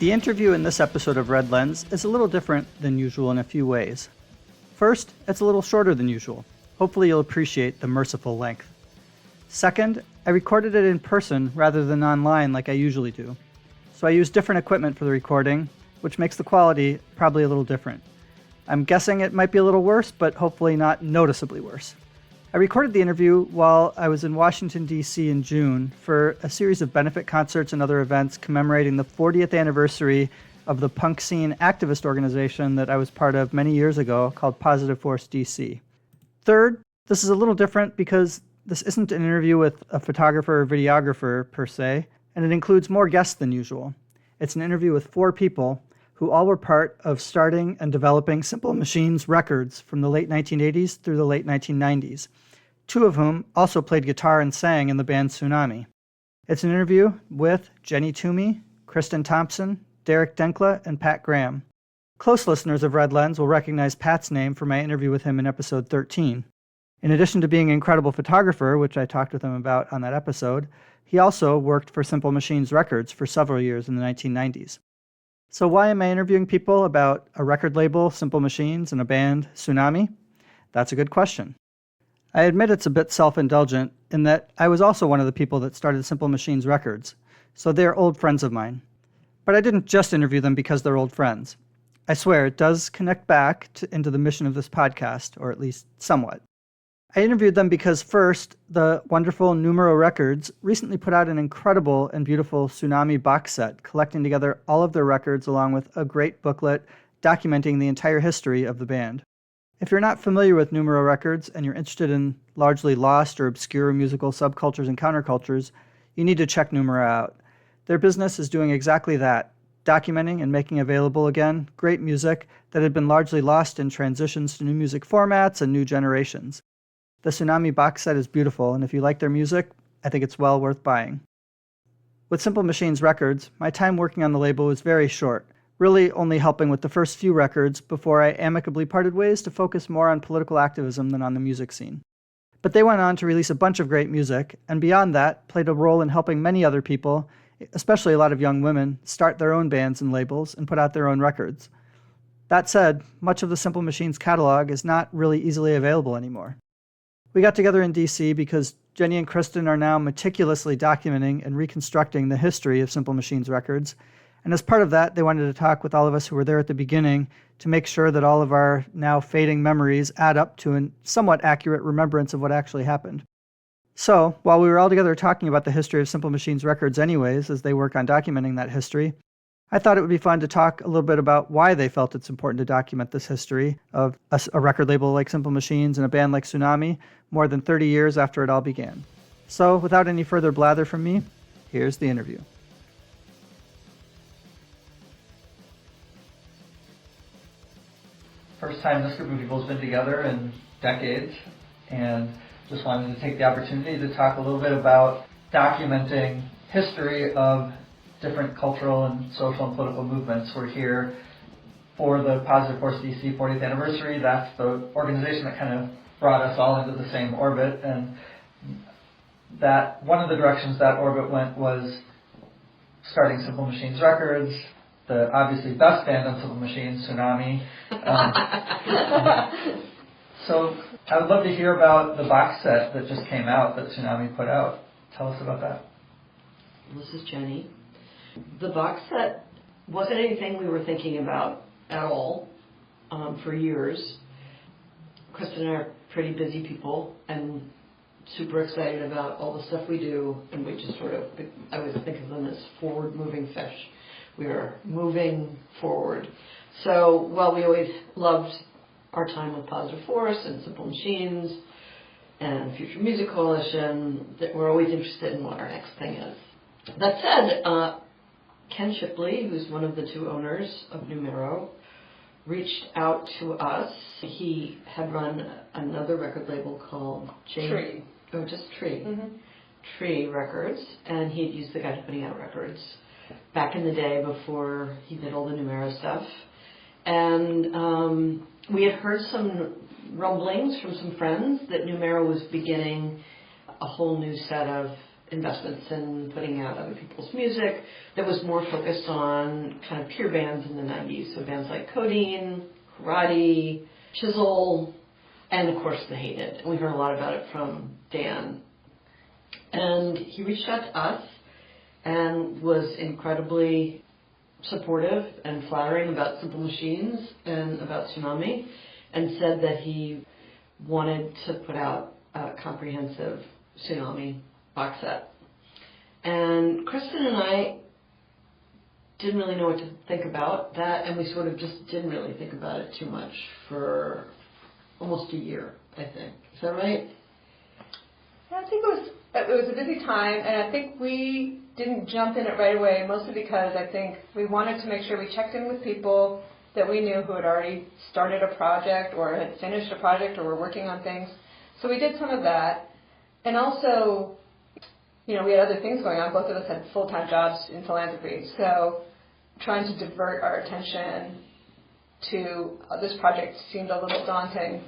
The interview in this episode of Red Lens is a little different than usual in a few ways. First, it's a little shorter than usual. Hopefully you'll appreciate the merciful length. Second, I recorded it in person rather than online like I usually do. So I used different equipment for the recording, which makes the quality probably a little different. I'm guessing it might be a little worse, but hopefully not noticeably worse. I recorded the interview while I was in Washington, D.C. in June for a series of benefit concerts and other events commemorating the 40th anniversary of the punk scene activist organization that I was part of many years ago called Positive Force DC. Third, this is a little different because this isn't an interview with a photographer or videographer per se, and it includes more guests than usual. It's an interview with 4 people who all were part of starting and developing Simple Machines Records from the late 1980s through the late 1990s, 2 of whom also played guitar and sang in the band Tsunami. It's an interview with Jenny Kristin Thompson, Derek Denkla, and Pat Graham. Close listeners of Red Lens will recognize Pat's name from my interview with him in episode 13. In addition to being an incredible photographer, which I talked with him about on that episode, he also worked for Simple Machines Records for several years in the 1990s. So why am I interviewing people about a record label, Simple Machines, and a band, Tsunami? That's a good question. I admit it's a bit self-indulgent in that I was also one of the people that started Simple Machines Records, so they're old friends of mine. But I didn't just interview them because they're old friends. I swear it does connect back into the mission of this podcast, or at least somewhat. I interviewed them because first, the wonderful Numero Records recently put out an incredible and beautiful Tsunami box set, collecting together all of their records along with a great booklet documenting the entire history of the band. If you're not familiar with Numero Records and you're interested in largely lost or obscure musical subcultures and countercultures, you need to check Numero out. Their business is doing exactly that, documenting and making available again great music that had been largely lost in transitions to new music formats and new generations. The Tsunami box set is beautiful, and if you like their music, I think it's well worth buying. With Simple Machines Records, my time working on the label was very short, really only helping with the first few records before I amicably parted ways to focus more on political activism than on the music scene. But they went on to release a bunch of great music, and beyond that, played a role in helping many other people, especially a lot of young women, start their own bands and labels and put out their own records. That said, much of the Simple Machines catalog is not really easily available anymore. We got together in DC because Jenny and Kristin are now meticulously documenting and reconstructing the history of Simple Machines Records, and as part of that, they wanted to talk with all of us who were there at the beginning to make sure that all of our now fading memories add up to a somewhat accurate remembrance of what actually happened. So, while we were all together talking about the history of Simple Machines Records anyways, as they work on documenting that history, I thought it would be fun to talk a little bit about why they felt it's important to document this history of a record label like Simple Machines and a band like Tsunami more than 30 years after it all began. So, without any further blather from me, here's the interview. First time this group of people has been together in decades, and just wanted to take the opportunity to talk a little bit about documenting history of different cultural and social and political movements. We're here for the Positive Force DC 40th anniversary. That's the organization that kind of brought us all into the same orbit, and that one of the directions that orbit went was starting Simple Machines Records, the obviously best band on Simple Machines, Tsunami. So I would love to hear about the box set that just came out that Tsunami put out. Tell us about that. This is Jenny. The box set wasn't anything we were thinking about at all for years. Kristin and I are pretty busy people and super excited about all the stuff we do, and we just I always think of them as forward-moving fish. We are moving forward. So while we always loved our time with Positive Force and Simple Machines and Future Music Coalition, that we're always interested in what our next thing is. That said, Ken Shipley, who's one of the 2 owners of Numero, reached out to us. He had run another record label called Tree. Oh, just Tree. Mm-hmm. Tree Records, and he had used the guy to putting out records back in the day before he did all the Numero stuff. And we had heard some rumblings from some friends that Numero was beginning a whole new set of investments in putting out other people's music that was more focused on kind of peer bands in the 90s. So bands like Codeine, Karate, Chisel, and of course The Hated. And we heard a lot about it from Dan. And he reached out to us and was incredibly supportive and flattering about Simple Machines and about Tsunami, and said that he wanted to put out a comprehensive Tsunami box set. And Kristin and I didn't really know what to think about that, and we sort of just didn't really think about it too much for almost a year, I think. Is that right? Yeah, I think it was a busy time, and I think we didn't jump in it right away, mostly because I think we wanted to make sure we checked in with people that we knew who had already started a project or had finished a project or were working on things. So we did some of that. And also, we had other things going on. Both of us had full-time jobs in philanthropy. So trying to divert our attention to this project seemed a little daunting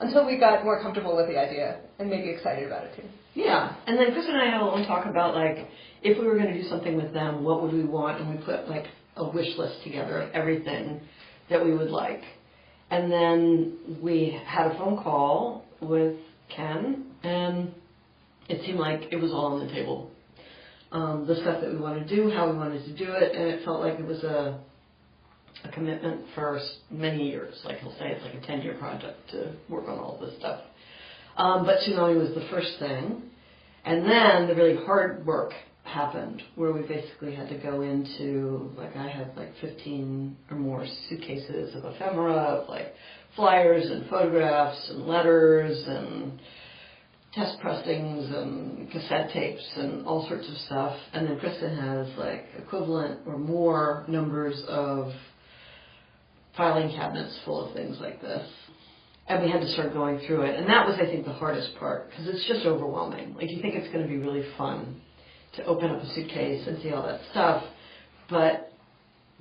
until we got more comfortable with the idea and maybe excited about it too. Yeah, and then Chris and I had a long talk about, like, if we were going to do something with them, what would we want? And we put, like, a wish list together of everything that we would like. And then we had a phone call with Ken, and it seemed like it was all on the table. The stuff that we wanted to do, how we wanted to do it, and it felt like it was a commitment for many years. Like he'll say, it's like a 10-year project to work on all this stuff. But Tsunami was the first thing. And then the really hard work happened, where we basically had to go into, like, I had like 15 or more suitcases of ephemera, of like flyers and photographs and letters and test pressings and cassette tapes and all sorts of stuff. And then Kristin has like equivalent or more numbers of filing cabinets full of things like this. And we had to start going through it. And that was, I think, the hardest part, because it's just overwhelming. Like, you think it's going to be really fun to open up a suitcase and see all that stuff, but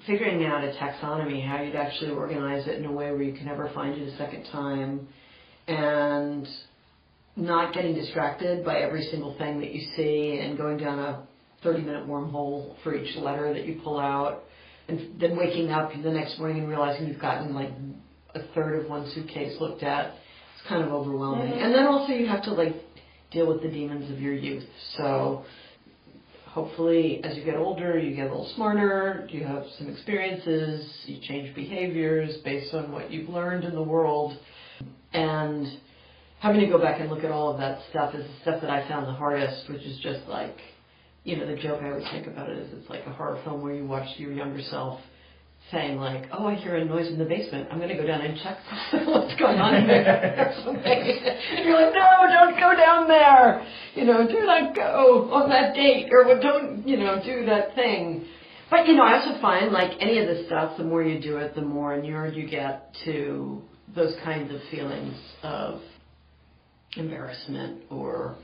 figuring out a taxonomy, how you'd actually organize it in a way where you can never find it a second time, and not getting distracted by every single thing that you see and going down a 30-minute wormhole for each letter that you pull out, and then waking up the next morning and realizing you've gotten like a third of one suitcase looked at. It's kind of overwhelming. Mm-hmm. And then also you have to like deal with the demons of your youth. So hopefully as you get older, you get a little smarter, you have some experiences, you change behaviors based on what you've learned in the world. And having to go back and look at all of that stuff is the stuff that I found the hardest, which is just like, the joke I always think about it is it's like a horror film where you watch your younger self saying like, oh, I hear a noise in the basement. I'm going to go down and check what's going on in there. And you're like, no, don't go down there. Do not go on that date, or don't, do that thing. But, I also find like any of this stuff, the more you do it, the more inured you get to those kinds of feelings of embarrassment or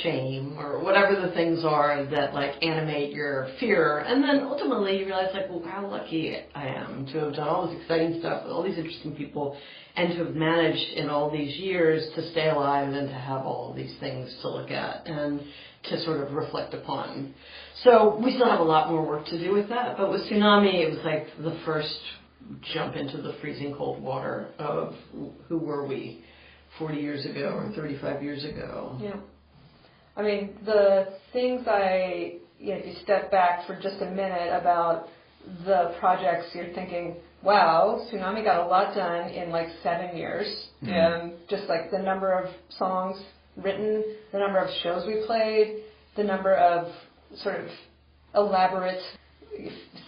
shame or whatever the things are that like animate your fear. And then ultimately you realize like, well, how lucky I am to have done all this exciting stuff with all these interesting people and to have managed in all these years to stay alive and to have all of these things to look at and to sort of reflect upon. So we still have a lot more work to do with that. But with Tsunami, it was like the first jump into the freezing cold water of who were we 40 years ago or 35 years ago. Yeah. I mean, the things if you step back for just a minute about the projects, you're thinking, wow, Tsunami got a lot done in like 7 years. Mm-hmm. Just like the number of songs written, the number of shows we played, the number of sort of elaborate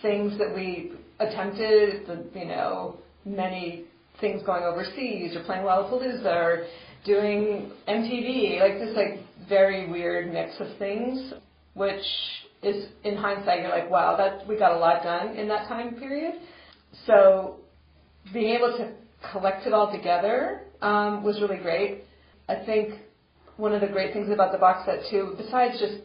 things that we attempted, many things going overseas or playing Lollapalooza or doing MTV, like this like very weird mix of things, which is in hindsight you're like, wow, we got a lot done in that time period. So being able to collect it all together was really great. I think one of the great things about the box set too, besides just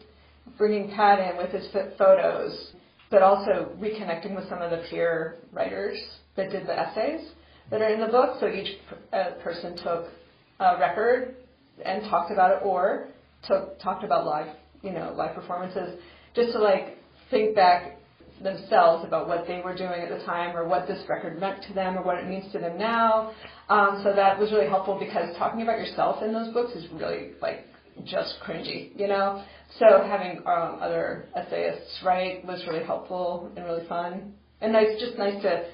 bringing Pat in with his photos, but also reconnecting with some of the peer writers that did the essays that are in the book. So each person took a record and talked about it or talked about live performances, just to like think back themselves about what they were doing at the time or what this record meant to them or what it means to them now. So that was really helpful because talking about yourself in those books is really like just cringy, So having other essayists write was really helpful and really fun. And nice to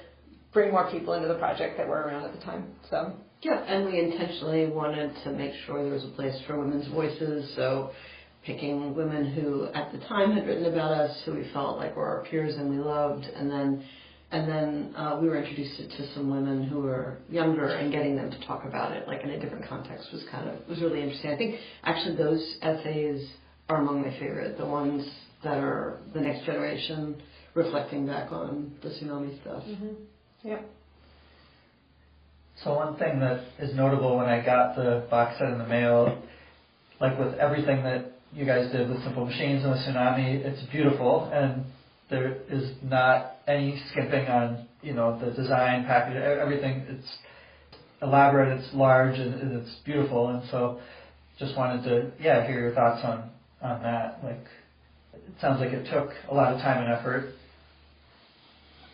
bring more people into the project that were around at the time. So yeah, and we intentionally wanted to make sure there was a place for women's voices, so picking women who at the time had written about us, who we felt like were our peers and we loved, and then we were introduced to some women who were younger, and getting them to talk about it like in a different context was really interesting. I think actually those essays are among my favorite, the ones that are the next generation reflecting back on the Tsunami stuff. Mm-hmm. Yeah. So one thing that is notable when I got the box set in the mail, like with everything that you guys did with Simple Machines and the Tsunami, it's beautiful, and there is not any skimping on, the design, package, everything. It's elaborate, it's large, and it's beautiful. And so just wanted to, hear your thoughts on that. Like, it sounds like it took a lot of time and effort.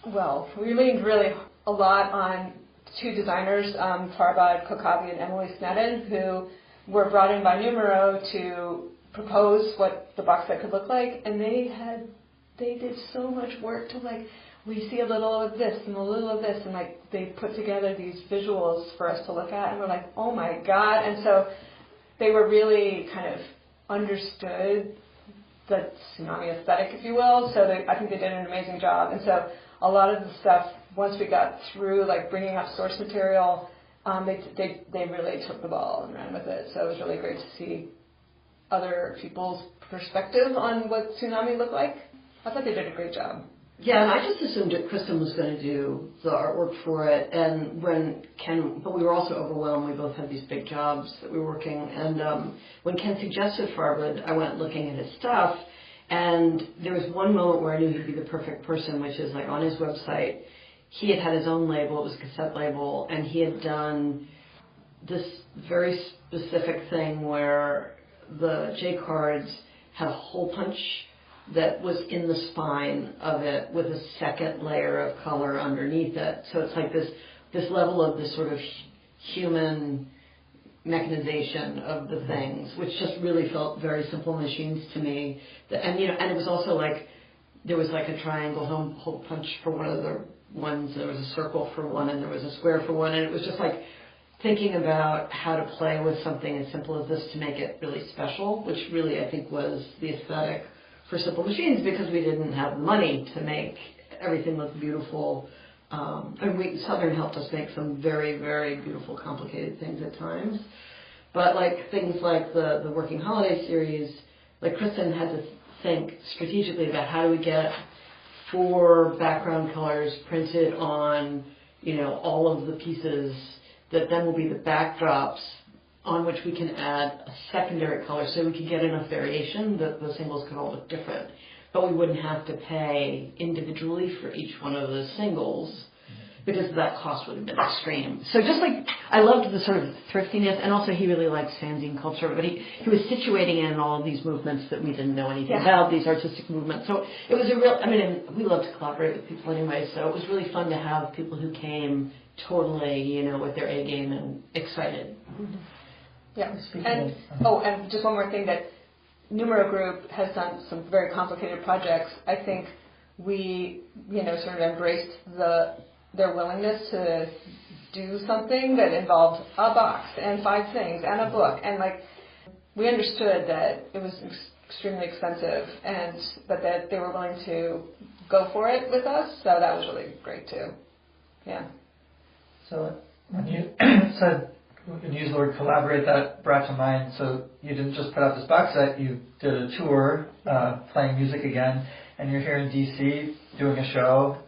Well, we leaned really a lot on two designers, Farbad Kokabi and Emily Sneddon, who were brought in by Numero to propose what the box set could look like, and they did so much work to like, we see a little of this and a little of this, and like they put together these visuals for us to look at, and we're like, oh my god. And so they were really kind of understood the Tsunami aesthetic, if you will, so I think they did an amazing job. And so a lot of the stuff, once we got through like bringing up source material, they really took the ball and ran with it. So it was really great to see other people's perspective on what Tsunami looked like. I thought they did a great job. Yeah, and I just assumed that Kristin was going to do the artwork for it, and but we were also overwhelmed. We both had these big jobs that we were working, and when Ken suggested Farbad, I went looking at his stuff, and there was one moment where I knew he'd be the perfect person, which is like on his website, he had his own label, it was a cassette label, and he had done this very specific thing where the J cards had a hole punch that was in the spine of it with a second layer of color underneath it. So it's like this level of this sort of human mechanization of the things, which just really felt very Simple Machines to me. And it was also like there was like a triangle hole punch for one of the ones, there was a circle for one, and there was a square for one, and it was just like thinking about how to play with something as simple as this to make it really special, which really I think was the aesthetic for Simple Machines, because we didn't have the money to make everything look beautiful. And Southern helped us make some very, very beautiful, complicated things at times. But like things like the Working Holiday series, like Kristin had to think strategically about how do we get 4 background colors printed on, all of the pieces that then will be the backdrops on which we can add a secondary color so we could get enough variation that the singles could all look different. But we wouldn't have to pay individually for each one of the singles because that cost would have been extreme. So just like, I loved the sort of thriftiness, and also he really liked fanzine culture, but he was situating in all of these movements that we didn't know anything about, these artistic movements. So it was and we love to collaborate with people anyway, so it was really fun to have people who came totally, with their A game and excited. Mm-hmm. Yeah, and just one more thing, that Numero Group has done some very complicated projects. I think we, sort of embraced their willingness to do something that involved a box and 5 things and a book, and like we understood that it was extremely expensive, but that they were willing to go for it with us. So that was really great too. Yeah. So when you said, when you use the word collaborate, that brought to mind, so you didn't just put out this box set, you did a tour, playing music again, and you're here in DC doing a show.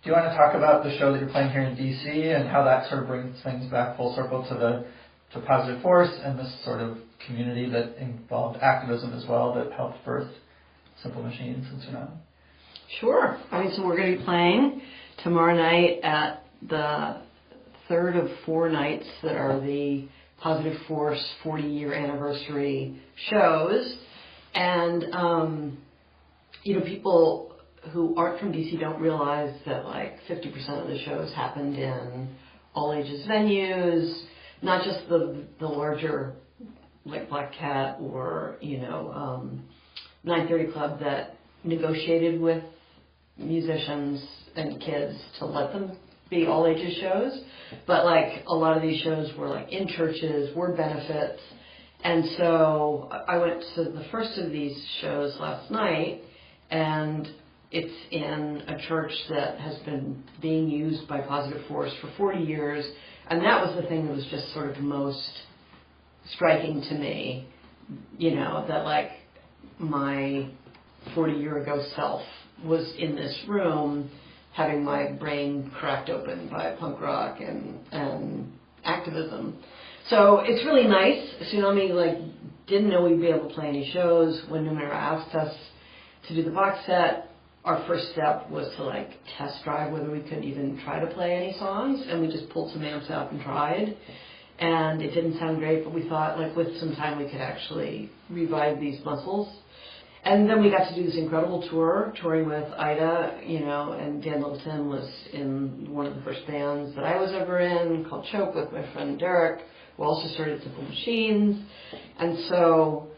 Do you want to talk about the show that you're playing here in DC and how that sort of brings things back full circle to Positive Force and this sort of community that involved activism as well that helped birth Simple Machines and Tsunami? Sure. So we're going to be playing tomorrow night at the third of 4 nights that are the Positive Force 40-year anniversary shows. And, people who aren't from DC don't realize that like 50% of the shows happened in all ages venues, not just the larger like Black Cat or 930 Club that negotiated with musicians and kids to let them be all ages shows, but like a lot of these shows were like in churches, were benefits. And so I went to the first of these shows last night, and it's in a church that has been being used by Positive Force for 40 years, and that was the thing that was just sort of most striking to me, that like my 40-year-ago self was in this room having my brain cracked open by punk rock and activism. So it's really nice. Tsunami didn't know we'd be able to play any shows. When Numero asked us to do the box set, our first step was to test drive whether we could even try to play any songs, and we just pulled some amps out and tried. And it didn't sound great, but we thought with some time we could actually revive these muscles. And then we got to do this incredible tour, touring with Ida, and Dan Littleton was in one of the first bands that I was ever in, called Choke, with my friend Derek, who also started Simple Machines. And so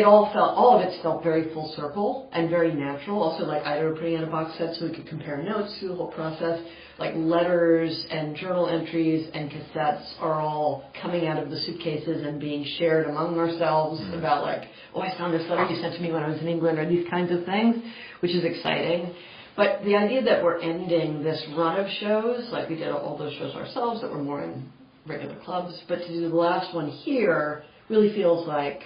all of it felt very full circle and very natural. Also, Ida were putting out a box set so we could compare notes through the whole process. Letters and journal entries and cassettes are all coming out of the suitcases and being shared among ourselves about I found this letter you sent to me when I was in England, or these kinds of things, which is exciting. But the idea that we're ending this run of shows, we did all those shows ourselves that were more in regular clubs, but to do the last one here really feels like,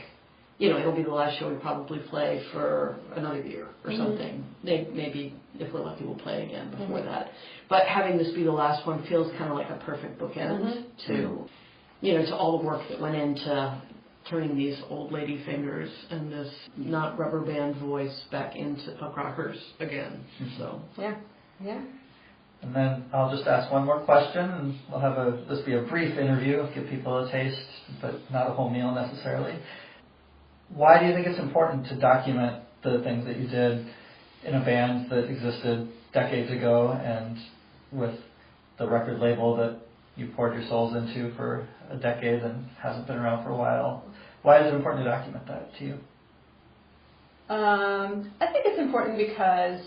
it'll be the last show we probably play for another year or something. Maybe if we're lucky we'll play again before that. But having this be the last one feels kind of like a perfect bookend to all the work that went into turning these old lady fingers and this not rubber band voice back into punk rockers again. So yeah. And then I'll just ask one more question, and we'll have this be a brief interview, give people a taste, but not a whole meal necessarily. Why do you think it's important to document the things that you did in a band that existed decades ago and with the record label that you poured your souls into for a decade and hasn't been around for a while? Why is it important to document that to you? I think it's important because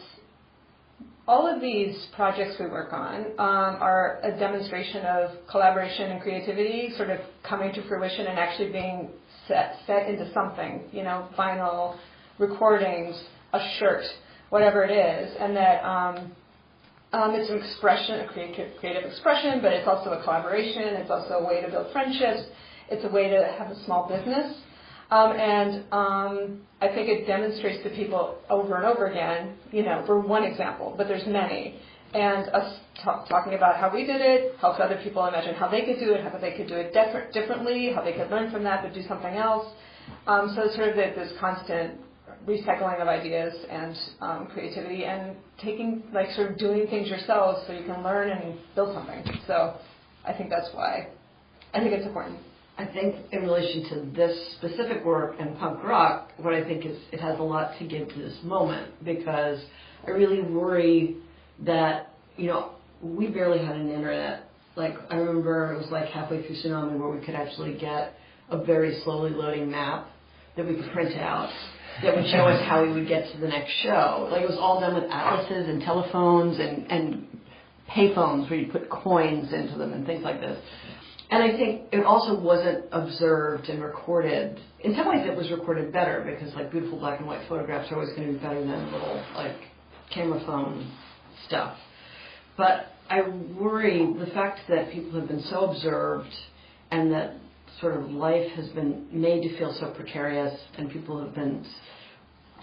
all of these projects we work on are a demonstration of collaboration and creativity sort of coming to fruition and actually being set into something, vinyl, recordings, a shirt, whatever it is, and that it's an expression, a creative expression, but it's also a collaboration, it's also a way to build friendships, it's a way to have a small business, and I think it demonstrates to people over and over again, for one example, but there's many, and us talking about how we did it helps other people imagine how they could do it, how they could do it differently, how they could learn from that but do something else. So it's sort of this constant recycling of ideas and creativity and taking, sort of doing things yourselves so you can learn and build something. So I think that's why I think it's important. I think in relation to this specific work and punk rock, what I think is it has a lot to give to this moment, because I really worry that, we barely had an internet. I remember it was halfway through Tsunami where we could actually get a very slowly loading map that we could print out that would show us how we would get to the next show. It was all done with atlases and telephones and payphones where you put coins into them and things like this. And I think it also wasn't observed and recorded. In some ways it was recorded better because beautiful black and white photographs are always going to be better than little camera phone stuff. But I worry the fact that people have been so observed and that sort of life has been made to feel so precarious and people have been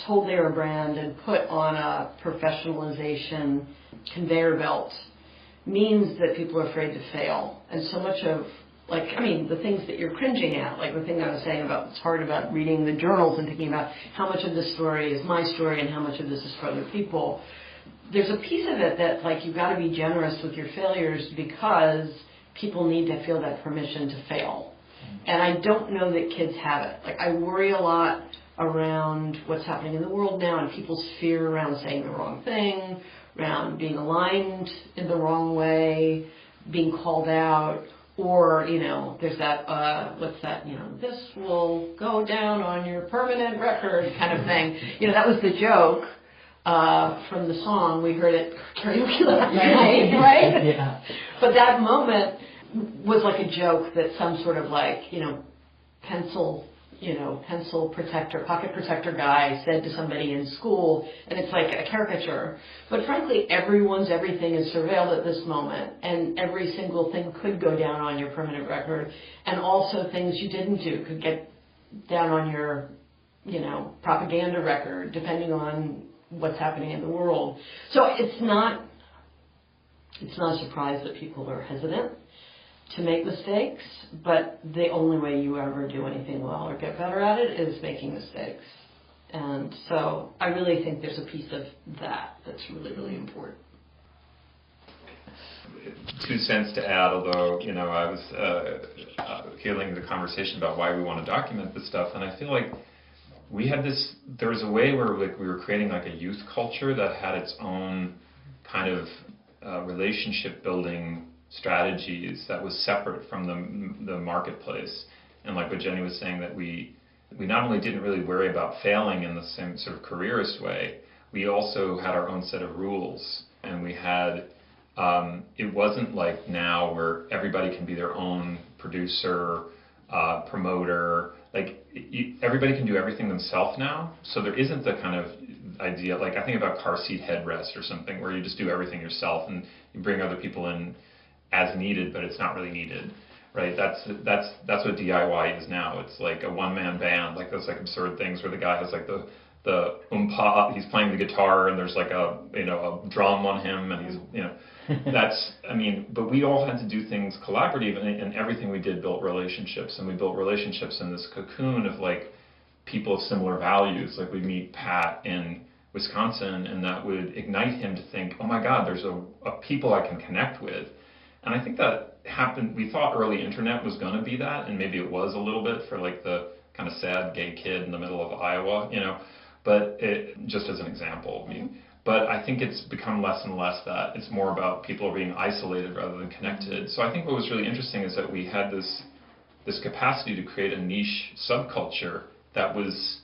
told they're a brand and put on a professionalization conveyor belt means that people are afraid to fail. And so much of, the things that you're cringing at, the thing I was saying about it's hard about reading the journals and thinking about how much of this story is my story and how much of this is for other people. There's a piece of it that, you've got to be generous with your failures because people need to feel that permission to fail. And I don't know that kids have it. Like, I worry a lot around what's happening in the world now and people's fear around saying the wrong thing, around being aligned in the wrong way, being called out, or, you know, there's that, what's that, you know, this will go down on your permanent record kind of thing. You know, that was the joke from the song. We heard it karaoke last night, right? Yeah. But that moment was like a joke that some sort of like, you know, pencil protector, pocket protector guy said to somebody in school, and it's like a caricature. But frankly, everyone's everything is surveilled at this moment, and every single thing could go down on your permanent record, and also things you didn't do could get down on your, you know, propaganda record, depending on what's happening in the world. So it's not a surprise that people are hesitant to make mistakes, but the only way you ever do anything well or get better at it is making mistakes. And so I really think there's a piece of that that's really, really important. 2 cents to add, although, you know, I was hearing the conversation about why we want to document this stuff, and I feel like there was a way where like we were creating like a youth culture that had its own kind of relationship building strategies that was separate from the marketplace. And like what Jenny was saying, that we not only didn't really worry about failing in the same sort of careerist way, we also had our own set of rules. And we had, it wasn't like now where everybody can be their own producer, promoter, like everybody can do everything themselves now. So there isn't the kind of idea, like I think about car seat headrest or something, where you just do everything yourself and you bring other people in as needed, but it's not really needed, right? That's what DIY is now. It's like a one-man band, like those like absurd things where the guy has like the oompa, he's playing the guitar and there's like a, you know, a drum on him and he's, you know, that's, I mean, but we all had to do things collaborative, and everything we did built relationships, and we built relationships in this cocoon of like people of similar values. Like we'd meet Pat in Wisconsin and that would ignite him to think, oh my God, there's a people I can connect with. And I think that happened, we thought early internet was going to be that, and maybe it was a little bit for like the kind of sad gay kid in the middle of Iowa, you know, but it, just as an example. I mean, but I think it's become less and less that. It's more about people being isolated rather than connected. So I think what was really interesting is that we had this capacity to create a niche subculture that was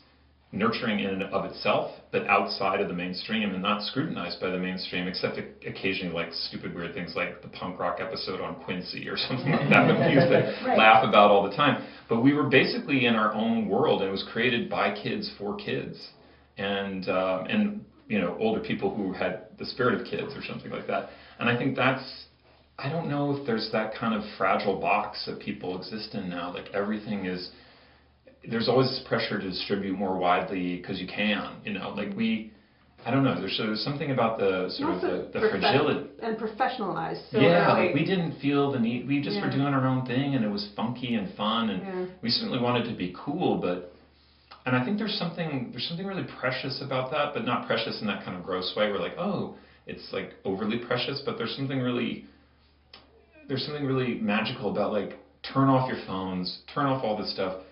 nurturing in and of itself, but outside of the mainstream and not scrutinized by the mainstream, except occasionally like stupid weird things like the punk rock episode on Quincy or something like that that we used to laugh about all the time. But we were basically in our own world, and it was created by kids for kids, and you know, older people who had the spirit of kids or something like that. And I think that's, I don't know if there's that kind of fragile box that people exist in now. Like everything is, there's always this pressure to distribute more widely because you can, you know, like I don't know, there's something about the sort of the fragility. And professionalized. So yeah, like we didn't feel the need, we just were doing our own thing, and it was funky and fun, and we certainly wanted to be cool, but, and I think there's something really precious about that, but not precious in that kind of gross way where like, oh, it's like overly precious, but there's something really magical about like, turn off your phones, turn off all this stuff,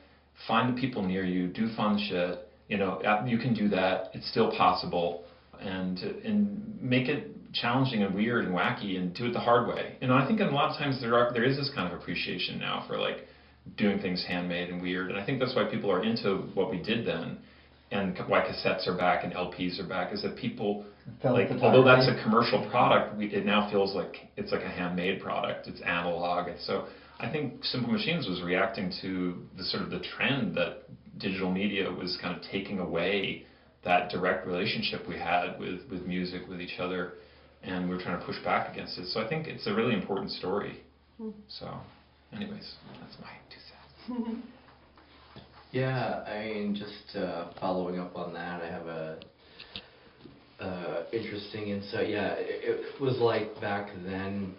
find the people near you, do fun shit, you know, you can do that, it's still possible, and make it challenging and weird and wacky, and do it the hard way. You know, I think a lot of times there is this kind of appreciation now for like doing things handmade and weird, and I think that's why people are into what we did then, and why cassettes are back and LPs are back, is that people, like, although that's a commercial product, it now feels like it's like a handmade product, it's analog, and so I think Simple Machines was reacting to the sort of the trend that digital media was kind of taking away that direct relationship we had with music, with each other, and we're trying to push back against it. So I think it's a really important story. So anyways, that's my 2 cents. Yeah, I mean, just following up on that, I have a interesting insight. Yeah, it was like back then,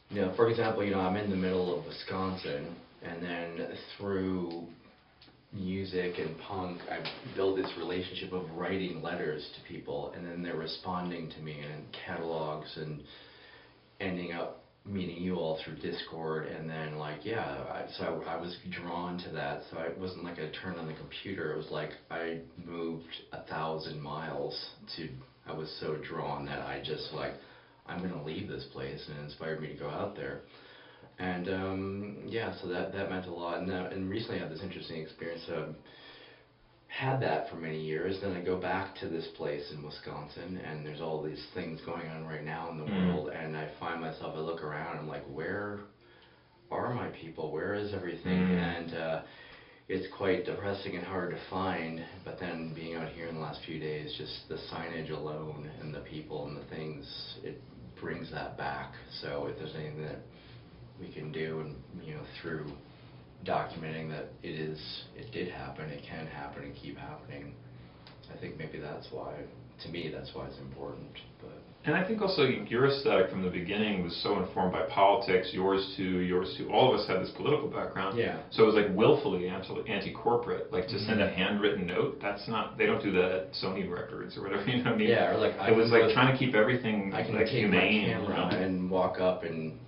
you know, for example, you know, I'm in the middle of Wisconsin, and then through music and punk, I built this relationship of writing letters to people, and then they're responding to me in catalogs and ending up meeting you all through Discord, and then so I was drawn to that. So it wasn't like I turned on the computer. It was like I moved 1,000 miles to. I was so drawn that I just I'm going to leave this place, and it inspired me to go out there. And so that meant a lot. And recently I had this interesting experience. Had that for many years. Then I go back to this place in Wisconsin, and there's all these things going on right now in the world, and I find myself, I look around, I'm like, where are my people? Where is everything? And it's quite depressing and hard to find, but then being out here in the last few days, just the signage alone and the people and the things, it brings that back. So if there's anything that we can do, and through documenting that it did happen, it can happen and keep happening. I think maybe that's why, to me, that's why it's important. But And I think also your aesthetic from the beginning was so informed by politics, yours too. All of us had this political background. Yeah. So it was willfully anti-corporate. To send a handwritten note, that's not, they don't do that at Sony Records or whatever, you know what I mean? Yeah, or it was trying to keep everything I can take humane. my camera and walk up and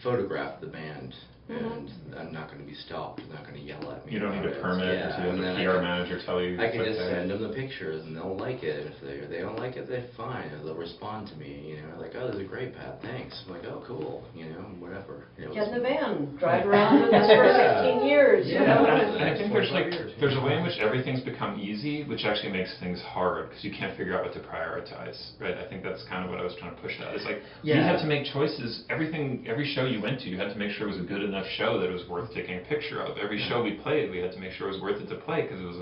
photograph the band. And I'm not going to be stopped. They're not going to yell at me. You don't need a permit. Yeah, You have the PR manager tell you. I can just send them the pictures, and they'll like it. If they don't like it, they're fine. They'll respond to me. Oh, this is great, Pat. Thanks. I'm like, oh, cool. Whatever. Get in the van, drive around with us for 16 years. Yeah, and I think there's a way in which everything's become easy, which actually makes things hard because you can't figure out what to prioritize, right? I think that's kind of what I was trying to push at. It's you had to make choices. Every show you went to, you had to make sure it was a good enough show that it was worth taking a picture of. Every show we played, we had to make sure it was worth it to play because it was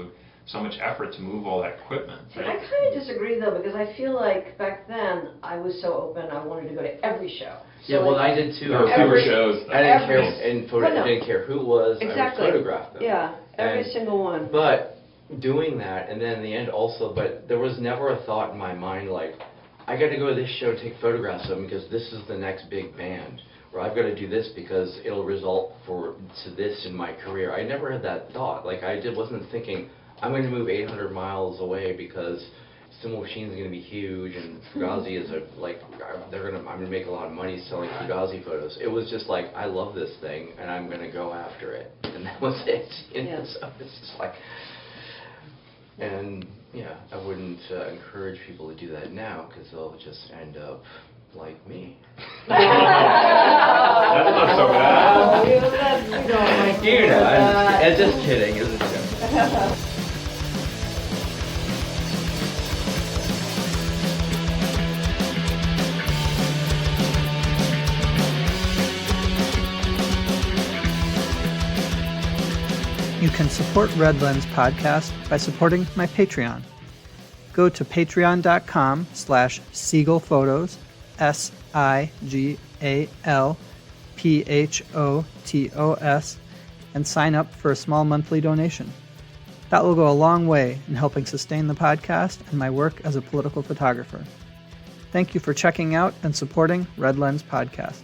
so much effort to move all that equipment. See, I kind of disagree though, because I feel like back then I was so open, I wanted to go to every show. So I did too. There were fewer shows. I didn't care, I didn't care who it was. Exactly. I would photograph them. Yeah, every single one. But doing that, and then in the end also, but there was never a thought in my mind I got to go to this show and take photographs of them because this is the next big band. Or I've got to do this because it'll result to this in my career. I never had that thought. Wasn't thinking I'm going to move 800 miles away because Cymbal Machine's going to be huge and Fugazi is I'm going to make a lot of money selling Fugazi photos. It was just I love this thing and I'm going to go after it, and that was it. So it's just and I wouldn't encourage people to do that now because they'll just end up like me. That's not so bad. I'm just kidding. It was a joke. You can support Red Lens Podcast by supporting my Patreon. Go to patreon.com/SiegelPhotos, SIGALPHOTOS, and sign up for a small monthly donation. That will go a long way in helping sustain the podcast and my work as a political photographer. Thank you for checking out and supporting Red Lens Podcast.